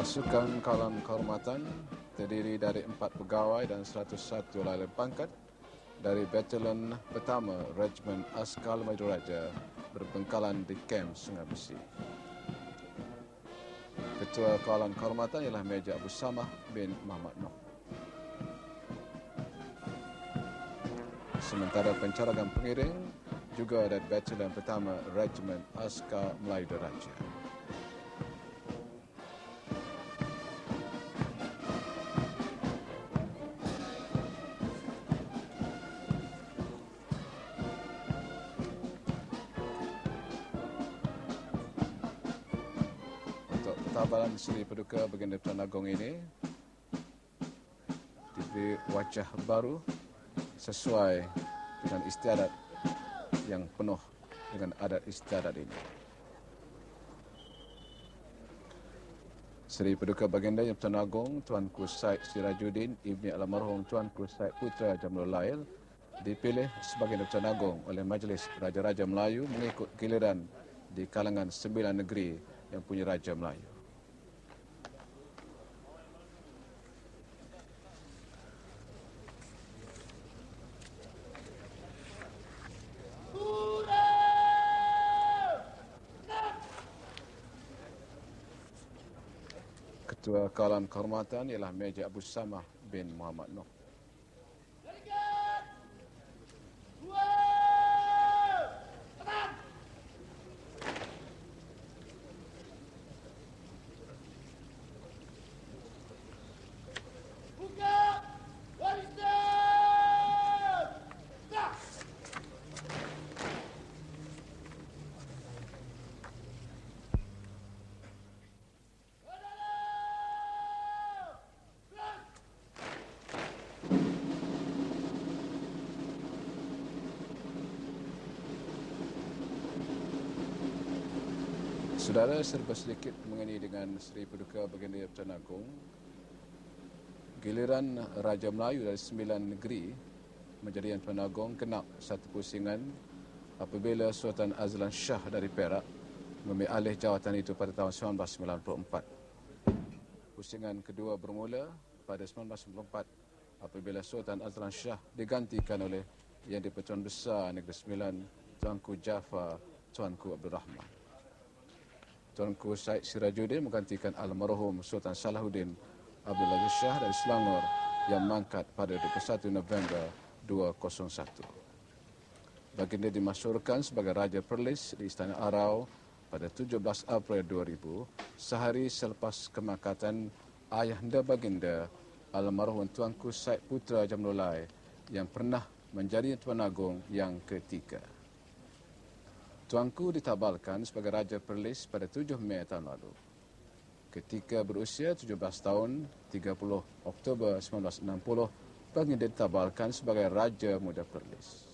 Pasukan Kawalan Kehormatan terdiri dari 4 pegawai dan 101 lainan pangkat dari Batalion Pertama Regiment Askar Maiduraja berbengkalan di Kem Sungai Besi. Ketua Kawalan Kehormatan ialah Meja Abu Samah bin Muhammad Noh. Sementara pencaragan pengiring juga dari Batalion Pertama Regiment Askar Melayu Diraja. Untuk tabalan Seri Paduka Baginda Tuan Agong ini diberi wajah baru sesuai dengan istiadat yang penuh dengan adat istiadat ini. Seri Paduka Baginda Yang Tuan Agong Tuanku Said Sirajuddin Ibni Almarhum Tuanku Said Putra Jamrul Lail dipilih sebagai Tuan Agong oleh Majlis Raja-Raja Melayu mengikut giliran di kalangan 9 negeri yang punya Raja Melayu. Ketua Kawalan Kehormatan ialah Meja Abu Samah bin Muhammad Noh. Saudara, serba sedikit mengenai dengan Seri Paduka Baginda Yang Tuan Agong. Giliran Raja Melayu dari 9 negeri menjadi Yang Tuan Agong kenap satu pusingan apabila Sultan Azlan Shah dari Perak mengambil alih jawatan itu pada tahun 1994. Pusingan kedua bermula pada 1994 apabila Sultan Azlan Shah digantikan oleh Yang di-Pertuan Besar Negeri Sembilan Tuanku Jafar Tuanku Abdul Rahman. Tuanku Said Sirajuddin menggantikan almarhum Sultan Salahuddin Abdul Aziz Shah dari Selangor yang mangkat pada 21 November 201. Baginda dimasyhurkan sebagai Raja Perlis di Istana Arau pada 17 April 2000, sehari selepas kemangkatan ayahanda Baginda almarhum Tuanku Said Putra Jamrul Lail yang pernah menjadi Tuan Agong yang ketiga. Tuanku ditabalkan sebagai Raja Perlis pada 7 Mei tahun lalu. Ketika berusia 17 tahun, 30 Oktober 1960, Baginda ditabalkan sebagai Raja Muda Perlis.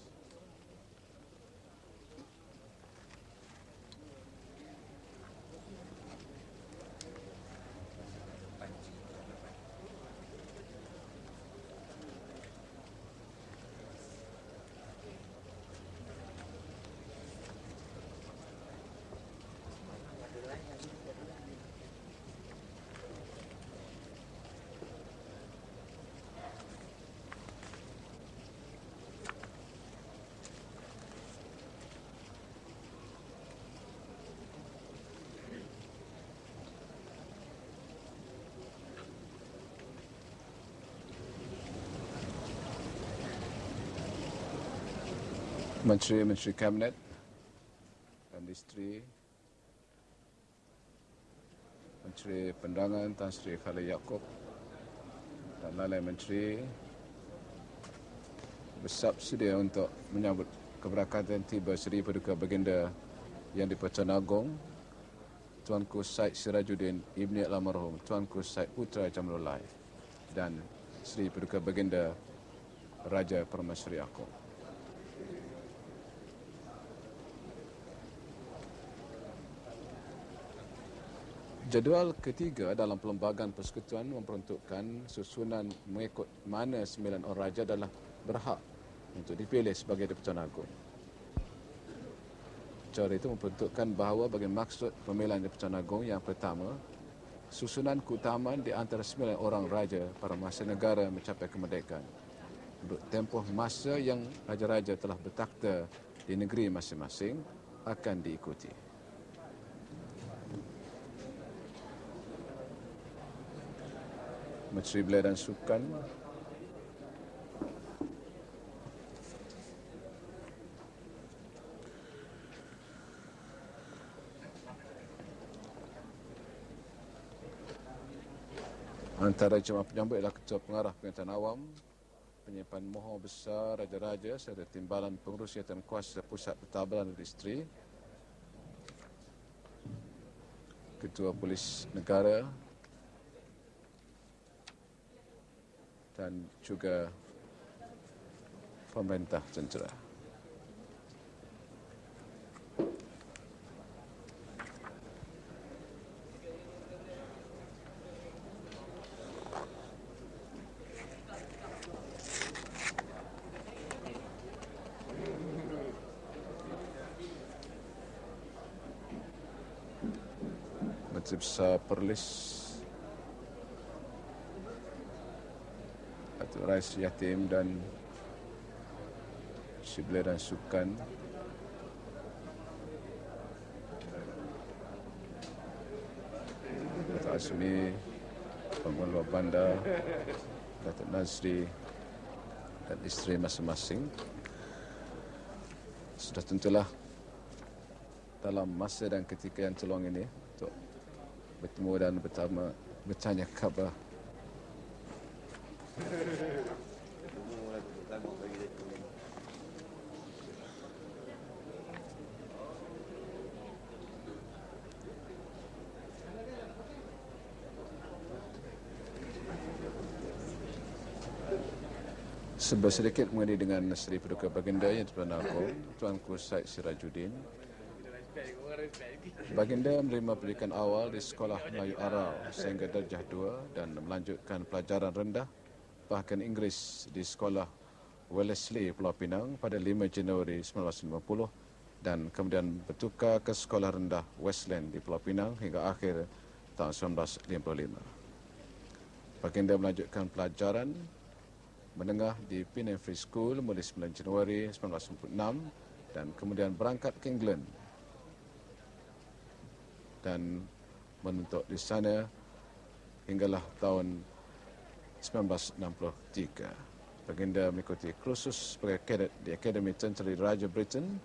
Menteri-Menteri Kabinet dan Distri, Menteri Penerangan Tan Sri Khalil Yaakob dan lain-lain menteri bersiap sedia untuk menyambut keberangkatan tiba Seri Paduka Baginda Yang di-Pertuan Agong Tuanku Said Sirajuddin Ibni Almarhum Tuanku Said Putra Jamrul Lail dan Seri Paduka Baginda Raja Permaisuri Agong. Jadual ketiga dalam Perlembagaan Persekutuan memperuntukkan susunan mengikut mana 9 orang raja adalah berhak untuk dipilih sebagai Di-Pertuan Agong. Cara itu memperuntukkan bahawa bagi maksud pemilihan Di-Pertuan Agong yang pertama, susunan keutamaan di antara 9 orang raja pada masa negara mencapai kemerdekaan. Untuk tempoh masa yang raja-raja telah bertakhta di negeri masing-masing akan diikuti. Menteri Belia dan Sukan antara jemaah penyambut ialah Ketua Pengarah Pengetahuan Awam, Penyimpan Mohon Besar Raja-Raja serta Timbalan Pengurus Jawatan Kuasa Pusat Pentadbiran dan Isteri, Ketua Polis Negara dan juga pemerintah tentera. Menteri Besar Perlis, Datuk Rais Yatim dan Menteri Belia dan Sukan, Datuk Azmi, Pengelola Bandar, Datuk Nazri dan isteri masing-masing. Sudah tentulah dalam masa dan ketika yang terluang ini untuk bertemu dan bertanya khabar. Sebuah sedikit mengenai dengan Seri Paduka Baginda yang Tuan Agong, Tuanku Syed Sirajuddin. Baginda menerima pendidikan awal di Sekolah Melayu Aral sehingga darjah 2 dan melanjutkan pelajaran rendah bahkan Inggeris di Sekolah Wellesley Pulau Pinang pada 5 Januari 1950 dan kemudian bertukar ke Sekolah Rendah Westland di Pulau Pinang hingga akhir tahun 1955. Baginda melanjutkan pelajaran menengah di Penang Free School mulai 9 Januari 1996 dan kemudian berangkat ke England dan menuntut di sana hinggalah tahun 1963. Baginda mengikuti kursus sebagai kadet di Akademi Tentera Raja Britain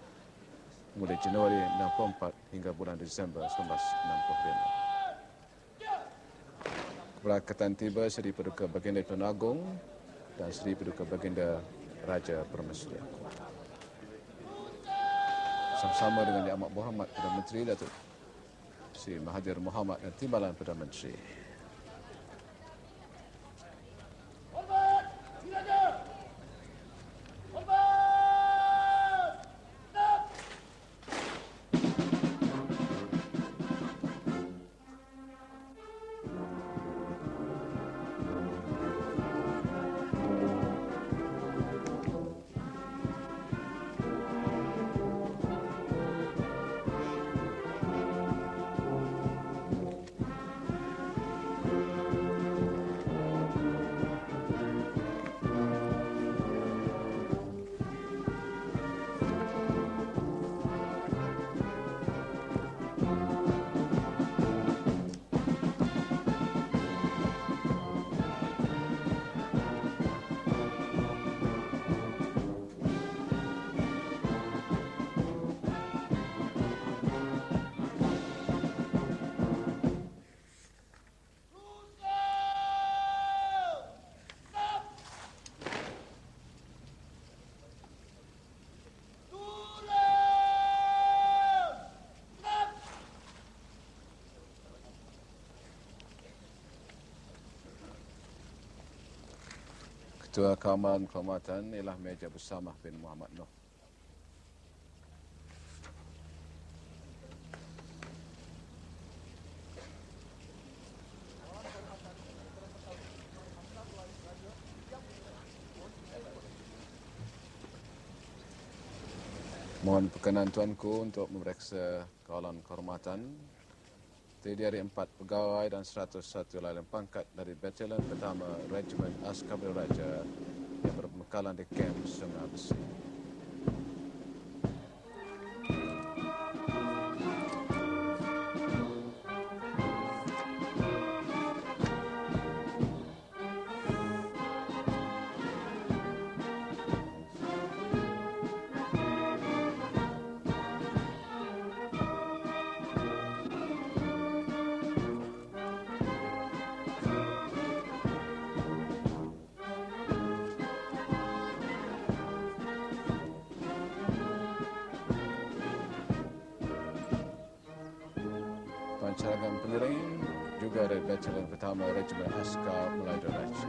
mulai Januari 64 hingga bulan Disember 1965. Keberangkatan tiba Seri Paduka Baginda Tuan Agong dan Seri Paduka Baginda Raja Permaisuri. Sama-sama dengan Yang Amat Berhormat Perdana Menteri Datuk Seri Mahathir Mohamad dan Timbalan Perdana Menteri. Ketua Kawalan Kehormatan ialah Meja Bersamah bin Muhammad Noh. Mohon perkenan tuanku untuk memeriksa kawalan kehormatan terdiri dari 4 pegawai dan 101 lainan pangkat dari Batalion Pertama Regimen Askar Raja yang berpembekalan di kamp Sungai Besi. Pancarangan pengiring juga dari Batalion Pertama Regimen Askar Melayu Raja.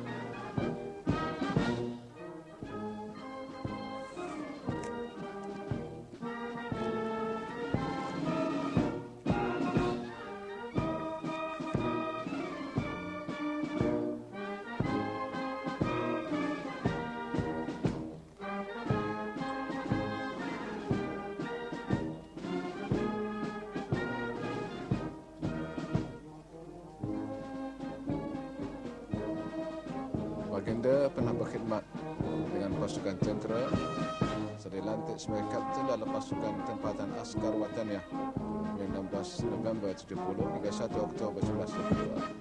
Baginda pernah berkhidmat dengan pasukan tentera serta dilantik sebagai kapten dalam pasukan tempatan askar Wataniah dari 16 November 70 hingga 1 Oktober 1972.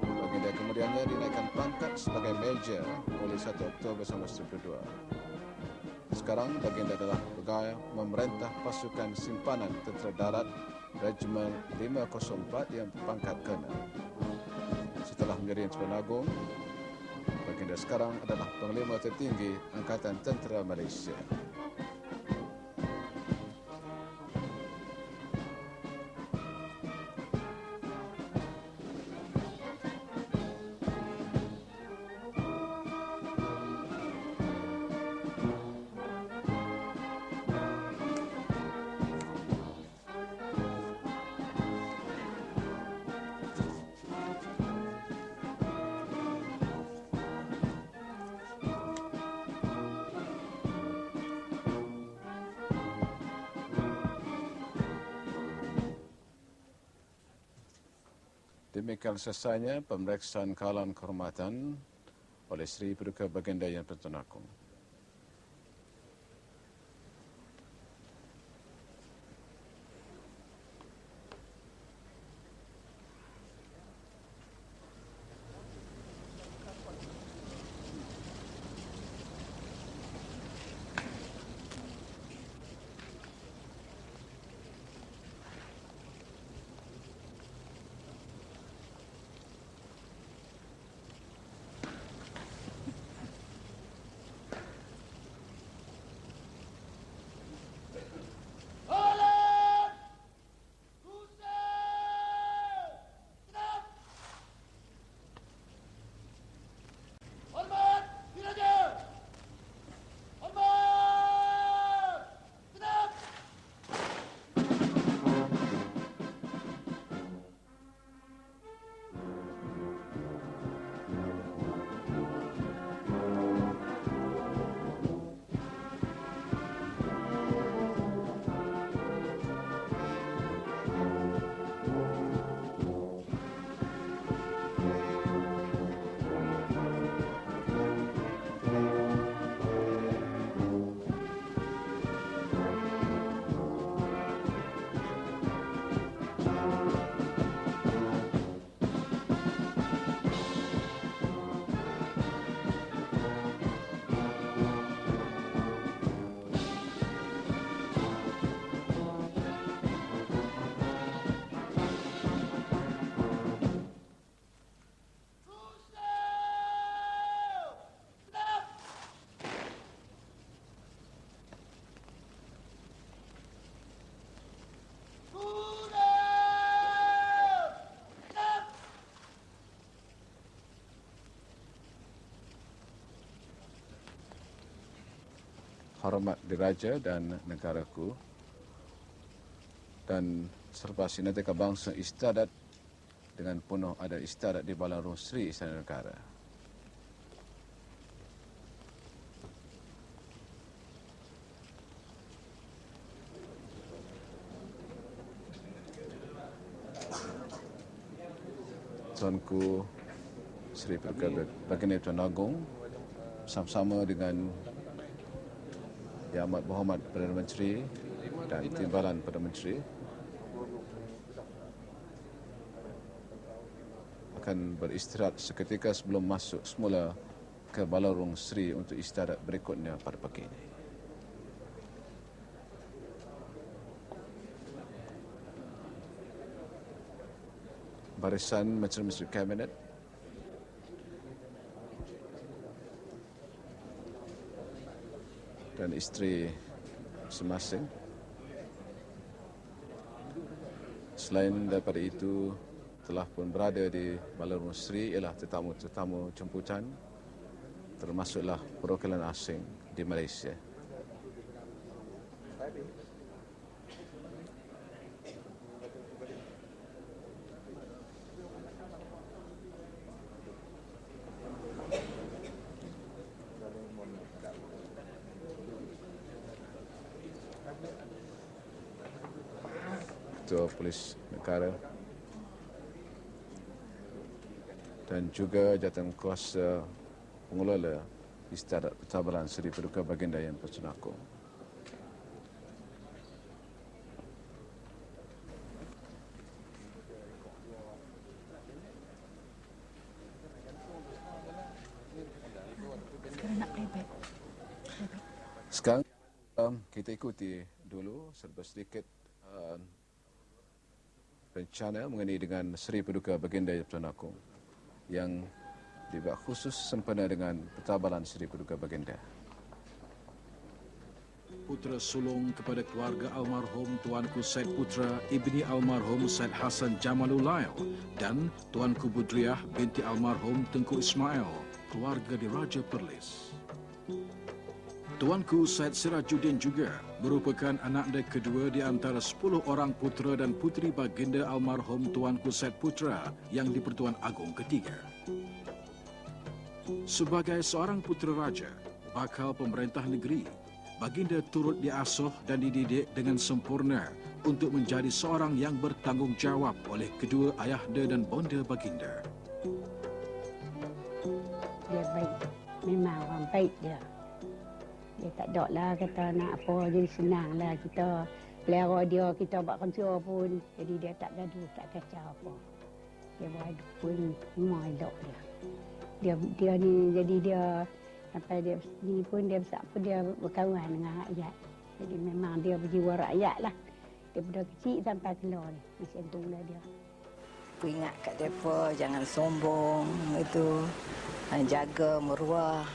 Baginda kemudiannya dinaikkan pangkat sebagai Major oleh 1 Oktober 1972. Sekarang Baginda adalah pegawai memerintah pasukan simpanan tentera darat Regimen 504 yang berpangkat Colonel. Setelah menjadi Tuan Agong, Baginda sekarang adalah Panglima tertinggi Angkatan Tentera Malaysia. Demikian selesainya pemeriksaan kawalan kehormatan oleh Sri Paduka Baginda Yang Pertuan Agong. Hormat diraja dan negaraku, dan selepas ini Nataka Bangsa istiadat dengan penuh adat istiadat di Balarung Sri Istana Negara. Tuanku Seri Paduka Baginda Tuan Agong bersama-sama dengan Yang Amat Berhormat Perdana Menteri dan Timbalan Perdana Menteri akan beristirahat seketika sebelum masuk semula ke Balarung Seri untuk istirahat berikutnya pada pagi ini. Barisan Menteri-Menteri Kabinet dan isteri masing-masing. Selain daripada itu, telah pun berada di Balarung Seri ialah tetamu-tetamu jemputan, termasuklah perwakilan asing di Malaysia. Ketua Polis Negara dan juga Jawatankuasa Pengelola Istirahat Pentadbiran Seri Paduka Baginda Yang Pertuan Agong. Sekarang kita ikuti dulu serba sedikit rencana mengenai dengan Seri Paduka Baginda Yang Pertuan Agong yang dibuat khusus sempena dengan Pentadbiran Seri Paduka Baginda. Putera sulung kepada keluarga almarhum Tuanku Syed Putra Ibni almarhum Syed Hassan Jamalulail dan Tuanku Budriah binti almarhum Tengku Ismail, keluarga di Raja Perlis. Tuanku Syed Sirajuddin juga merupakan anak kedua di antara 10 orang putera dan puteri baginda almarhum Tuanku Syed Putra yang di-Pertuan Agong ketiga. Sebagai seorang putera raja, bakal pemerintah negeri, baginda turut diasuh dan dididik dengan sempurna untuk menjadi seorang yang bertanggungjawab oleh kedua ayahda dan bonda baginda. Dia baik, memang orang baik dia. Dia tak ada lah kata nak apa, jadi senang lah kita pelihara dia, kita buat kerja pun. Jadi dia tak gaduh, tak kacau apa. Dia beradu pun semua elok dia. Dia ni, jadi dia, sampai dia ni pun dia besar pun dia berkawan dengan rakyat. Jadi memang dia berjiwa rakyat lah. Daripada kecil sampai keluar ni, macam tu lah dia. Aku ingat kat mereka, jangan sombong itu, jaga meruah.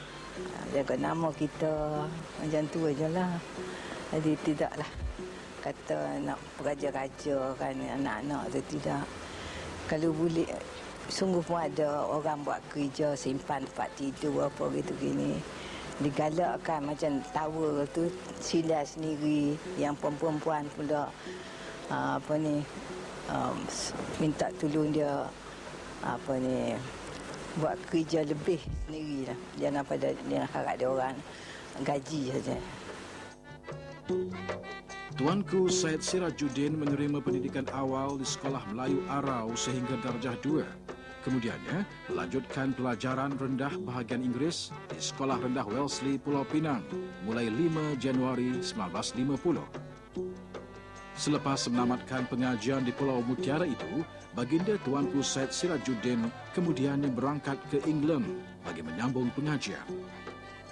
Jaga nama kita, macam tu ajalah. Jadi tidaklah kata nak raja-raja kan anak-anak tu, tidak. Kalau boleh, sungguh pun ada orang buat kerja simpan tempat tidur apa gitu gini. Digalakkan macam tower tu sila sendiri, yang perempuan pula minta tolong dia buat kerja lebih sendirilah. Jangan pada dia harap dia orang gaji saja. Tuanku Syed Sirajuddin menerima pendidikan awal di Sekolah Melayu Arau sehingga darjah 2. Kemudiannya melanjutkan pelajaran rendah bahagian Inggeris di Sekolah Rendah Wellesley, Pulau Pinang mulai 5 Januari 1950. Selepas menamatkan pengajian di Pulau Mutiara itu, baginda Tuanku Syed Sirajuddin kemudiannya berangkat ke England bagi menyambung pengajian.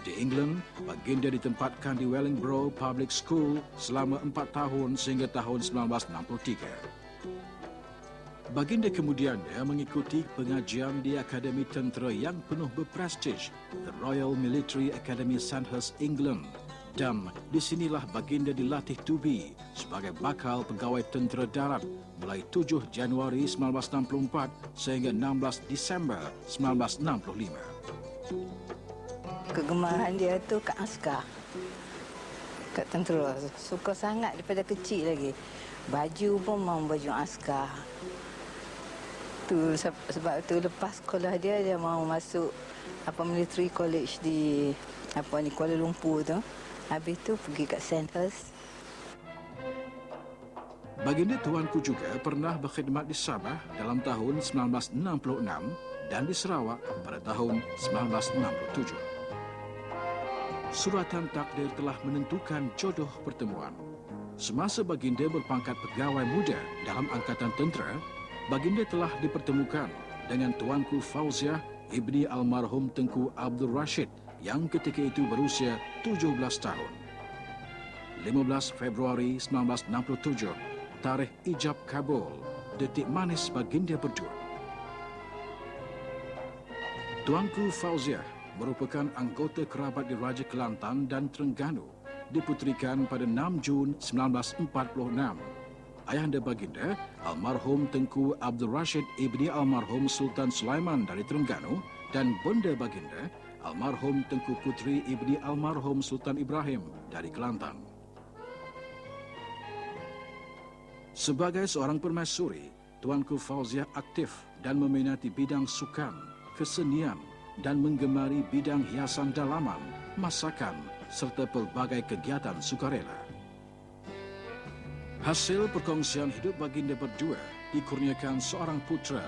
Di England, baginda ditempatkan di Wellingborough Public School selama 4 tahun sehingga tahun 1963. Baginda kemudiannya mengikuti pengajian di Akademi Tentera yang penuh berprestij, The Royal Military Academy Sandhurst, England. Dan di sinilah baginda dilatih tubi sebagai bakal pegawai tentera darat mulai 7 Januari 1964 sehingga 16 Disember 1965. Kegemaran dia tu kat askar, kat tentera. Suka sangat daripada kecil lagi. Baju pun mau baju askar. Tu sebab tu lepas sekolah dia mau masuk military college di Kuala Lumpur tu. Habis tu pergi kat Sandhurst. Baginda Tuanku juga pernah berkhidmat di Sabah dalam tahun 1966 dan di Sarawak pada tahun 1967. Suratan takdir telah menentukan jodoh pertemuan. Semasa Baginda berpangkat pegawai muda dalam Angkatan Tentera, Baginda telah dipertemukan dengan Tuanku Fauziah ibni almarhum Tengku Abdul Rashid yang ketika itu berusia 17 tahun. 15 Februari 1967, tarikh ijab kabul, detik manis Baginda berdua. Tuanku Fauziah merupakan anggota kerabat di Raja Kelantan dan Terengganu, diputerikan pada 6 Jun 1946. Ayahanda Baginda, almarhum Tengku Abdul Rashid ibni almarhum Sultan Sulaiman dari Terengganu, dan Bonda Baginda, almarhum Tengku Putri ibni almarhum Sultan Ibrahim dari Kelantan. Sebagai seorang permaisuri, Tuanku Fauziah aktif dan meminati bidang sukan, kesenian dan menggemari bidang hiasan dalaman, masakan serta pelbagai kegiatan sukarela. Hasil perkongsian hidup Baginda berdua dikurniakan seorang putra,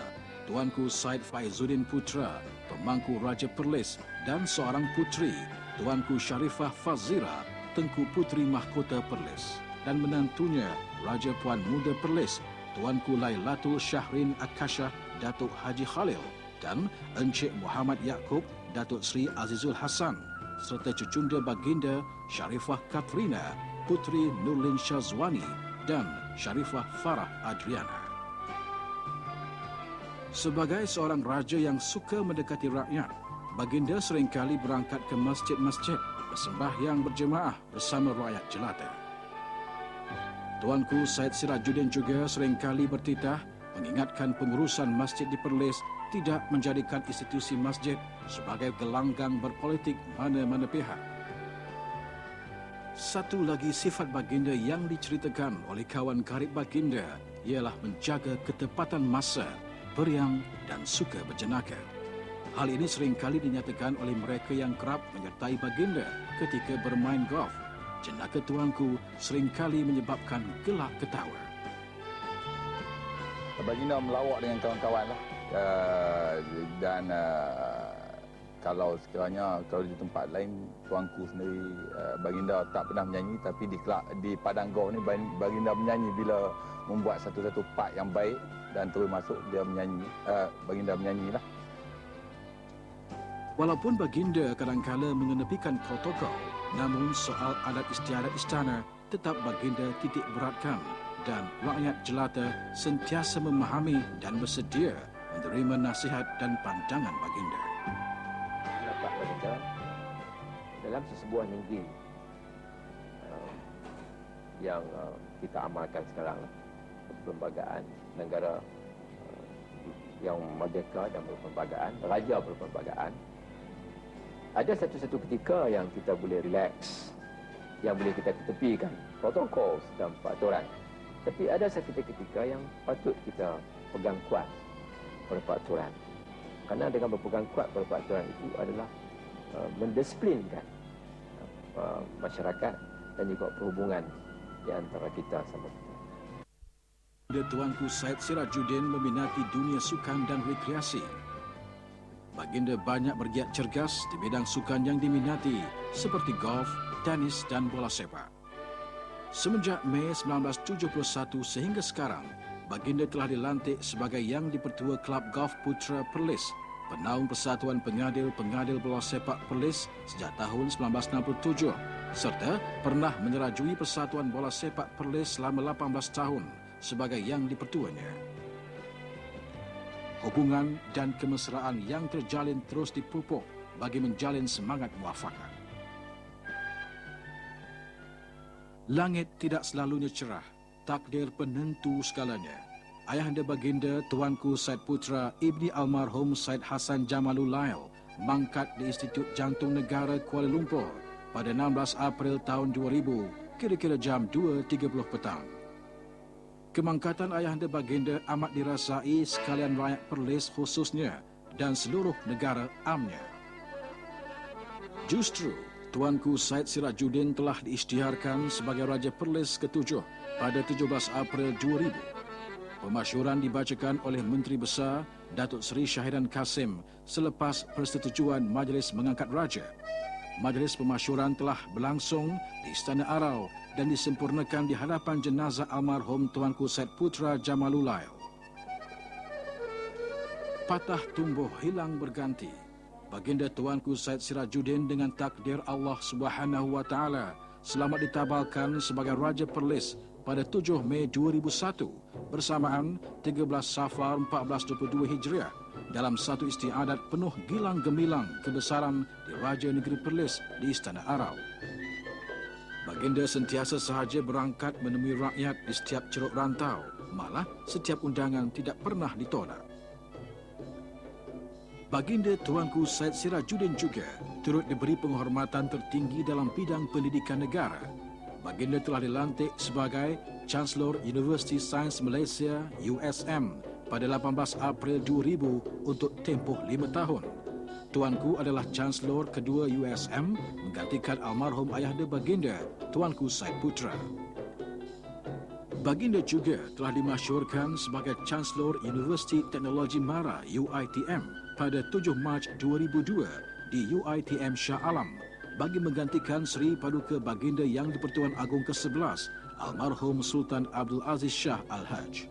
Tuanku Said Faizuddin Putra, pemangku Raja Perlis, dan seorang putri, Tuanku Sharifah Fazira, Tengku Putri Mahkota Perlis, dan menantunya Raja Puan Muda Perlis, Tuanku Lailatul Syahrin Akashah, Datuk Haji Khalil, dan Encik Muhammad Yaakob, Datuk Seri Azizul Hasan, serta cucunda Baginda Sharifah Katrina, Putri Nurlin Syazwani, dan Sharifah Farah Adriana. Sebagai seorang raja yang suka mendekati rakyat, Baginda seringkali berangkat ke masjid-masjid bersembahyang berjemaah bersama rakyat jelata. Tuanku Said Sirajuddin juga seringkali bertitah mengingatkan pengurusan masjid di Perlis tidak menjadikan institusi masjid sebagai gelanggang berpolitik mana-mana pihak. Satu lagi sifat Baginda yang diceritakan oleh kawan karib Baginda ialah menjaga ketepatan masa, periang dan suka berjenaka. Hal ini seringkali dinyatakan oleh mereka yang kerap menyertai Baginda ketika bermain golf. Jenaka tuanku seringkali menyebabkan gelak ketawa. Baginda melawak dengan kawan-kawan lah. Kalau sekiranya kalau di tempat lain, tuanku sendiri, Baginda tak pernah menyanyi, tapi di padang golf ni Baginda menyanyi bila membuat satu-satu part yang baik dan terus masuk dia menyanyi, Baginda menyanyilah. Walaupun Baginda kadang-kala mengenepikan protokol, namun soal adat istiadat istana tetap Baginda titik beratkan dan rakyat jelata sentiasa memahami dan bersedia menerima nasihat dan pandangan Baginda. Nampak Baginda dalam sesebuah minggu yang kita amalkan sekarang, perlembagaan negara yang merdeka dan berperlembagaan, raja berperlembagaan. Ada satu-satu ketika yang kita boleh relax, yang boleh kita ketepikan protokol dan peraturan. Tapi ada satu ketika yang patut kita pegang kuat pada peraturan. Kerana dengan berpegang kuat pada peraturan itu adalah mendisiplinkan masyarakat dan juga perhubungan di antara kita sama kita. Tuanku Said Sirajuddin meminati dunia sukan dan rekreasi. Baginda banyak bergiat cergas di bidang sukan yang diminati seperti golf, tenis dan bola sepak. Semenjak Mei 1971 sehingga sekarang, Baginda telah dilantik sebagai Yang di-Pertua Kelab Golf Putra Perlis, penaung Persatuan Pengadil-Pengadil Bola Sepak Perlis sejak tahun 1967, serta pernah menerajui Persatuan Bola Sepak Perlis selama 18 tahun sebagai Yang di-Pertuanya. Hubungan dan kemesraan yang terjalin terus dipupuk bagi menjalin semangat muafakat. Langit tidak selalunya cerah, takdir penentu segalanya. Ayahanda Baginda Tuanku Said Putra ibni almarhum Said Hassan Jamalul Lail mangkat di Institut Jantung Negara Kuala Lumpur pada 16 April tahun 2000 kira-kira jam 2.30 petang. Kemangkatan Ayahanda Baginda amat dirasai sekalian rakyat Perlis khususnya dan seluruh negara amnya. Justru Tuanku Said Sirajuddin telah diisytiharkan sebagai Raja Perlis ke-7 pada 17 April 2000. Pemasyuran dibacakan oleh Menteri Besar Datuk Seri Syahidan Kasim selepas persetujuan Majlis Mengangkat Raja. Majlis pemasyuran telah berlangsung di Istana Arau dan disempurnakan di hadapan jenazah almarhum Tuanku Said Putra Jamalulail. Patah tumbuh hilang berganti. Baginda Tuanku Said Sirajuddin dengan takdir Allah Subhanahu wa taala selamat ditabalkan sebagai Raja Perlis pada 7 Mei 2001 bersamaan 13 Safar 1422 Hijriah dalam satu istiadat penuh gilang gemilang kebesaran di Raja Negeri Perlis di Istana Arau. Baginda sentiasa sahaja berangkat menemui rakyat di setiap ceruk rantau, malah setiap undangan tidak pernah ditolak. Baginda Tuanku Said Sirajuddin juga turut diberi penghormatan tertinggi dalam bidang pendidikan negara. Baginda telah dilantik sebagai Chancellor University Sains Malaysia USM pada 18 April 2000 untuk tempoh 5 tahun. Tuanku adalah Chancellor kedua USM menggantikan almarhum ayahda Baginda Tuanku Said Putra. Baginda juga telah dimasyhurkan sebagai Chancellor Universiti Teknologi Mara UiTM pada 7 Mac 2002 di UiTM Shah Alam bagi menggantikan Seri Paduka Baginda Yang di-Pertuan Agong ke-11 almarhum Sultan Abdul Aziz Shah Al-Haj.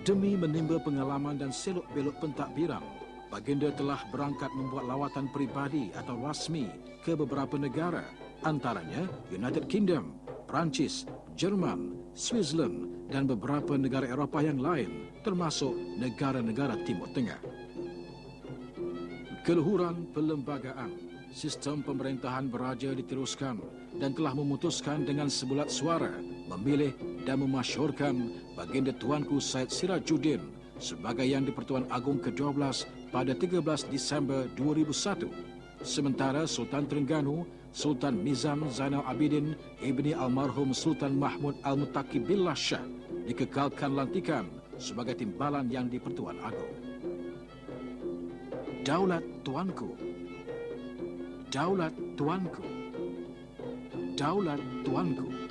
Demi menimba pengalaman dan selok-belok pentadbiran, Baginda telah berangkat membuat lawatan peribadi atau rasmi ke beberapa negara, antaranya United Kingdom, Perancis, Jerman, Switzerland dan beberapa negara Eropah yang lain, termasuk negara-negara Timur Tengah. Keluhuran perlembagaan, sistem pemerintahan beraja diteruskan dan telah memutuskan dengan sebulat suara memilih dan memasyhurkan Baginda Tuanku Said Sirajuddin sebagai Yang di-Pertuan Agong ke-12 pada 13 Disember 2001. Sementara Sultan Terengganu, Sultan Nizam Zainal Abidin ibni almarhum Sultan Mahmud Al-Muttaqi Billah Shah dikekalkan lantikan sebagai timbalan Yang di-Pertuan Agong. Daulat Tuanku, Daulat Tuanku, Daulat Tuanku.